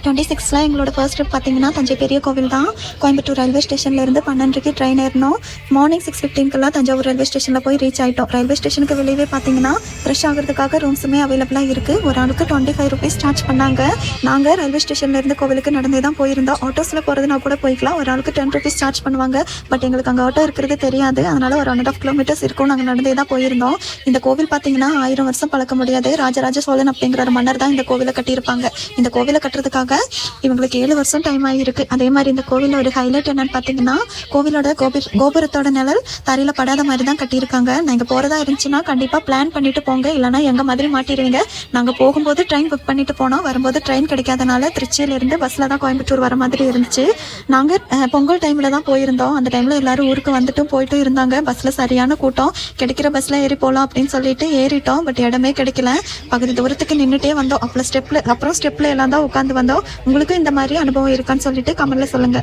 26ல எங்களோட first trip பார்த்தீங்கன்னா தஞ்சை பெரிய கோவில் தான். கோயம்புத்தூர் ரயில்வே ஸ்டேஷன்லேருந்து 12:30 ட்ரெயின் ஏறணும். மார்னிங் 6:15 தஞ்சாவூர் ரயில்வே ஸ்டேஷனில் போய் ரீச் ஆகிட்டோம். ரயில்வே ஸ்டேஷனுக்கு வெளியே பார்த்தீங்கன்னா ஃப்ரெஷ் ஆகிறதுக்காக ரூம்ஸுமே அவைலபிளாக இருக்குது. ஒரு ஆளுக்கு 25 rupees சார்ஜ் பண்ணாங்க. நாங்கள் ரயில்வே ஸ்டேஷன்லேருந்து கோவிலுக்கு நடந்தே தான் போயிருந்தோம். ஆட்டோஸில் போகிறதுனா கூட போய்க்கலாம். ஒரு ஆளுக்கு 10 rupees சார்ஜ் பண்ணுவாங்க. பட் எங்களுக்கு அங்கே ஆட்டோ இருக்கிறது தெரியாது. அதனால் ஒரு 1.5 kilometers இருக்கும். நாங்கள் நடந்தே தான் போயிருந்தோம். இந்த கோவில் பார்த்தீங்கன்னா 1000 வருஷம் பழக்க முடியாது. ராஜராஜ சோழன் அப்படிங்கிற ஒரு மன்னர் தான் இந்த கோவிலை கட்டியிருப்பாங்க. இந்த கோவிலை கட்டுறதுக்காக இவங்களுக்கு 7 வருஷம் டைம் ஆகிருக்கு. அதே மாதிரி இந்த கோவிலில் ஒரு ஹைலைட் என்னன்னு பார்த்தீங்கன்னா, கோவிலோட கோபுரத்தோட நிழல் தரையில் படாத மாதிரி தான் கட்டியிருக்காங்க. நீங்கள் போகிறதா இருந்துச்சுன்னா கண்டிப்பாக பிளான் பண்ணிட்டு போங்க, இல்லைனா எங்கள் மாதிரி மாட்டிடுவீங்க. நாங்கள் போகும்போது ட்ரெயின் புக் பண்ணிட்டு போனோம். வரும்போது ட்ரெயின் கிடைக்காதனால திருச்சியிலேருந்து பஸ்ஸில் தான் கோயம்புத்தூர் வர மாதிரி இருந்துச்சு. நாங்கள் பொங்கல் டைமில் தான் போயிருந்தோம். அந்த டைமில் எல்லாரும் ஊருக்கு வந்துட்டும் போயிட்டும் இருந்தாங்க. பஸ்ஸில் சரியான கூட்டம். கிடைக்கிற பஸ்ஸில் ஏறி போகலாம் அப்படின்னு சொல்லிட்டு ஏறிட்டோம். பட் இடமே கிடைக்கல. பகுதி தூரத்துக்கு நின்றுட்டே வந்தோம். அப்புறம் ஸ்டெப்பில் எல்லாம் தான் உட்காந்து வந்தோம். உங்களுக்கு இந்த மாதிரி அனுபவம் இருக்கான்னு சொல்லிட்டு கமெண்ட்ல சொல்லுங்க.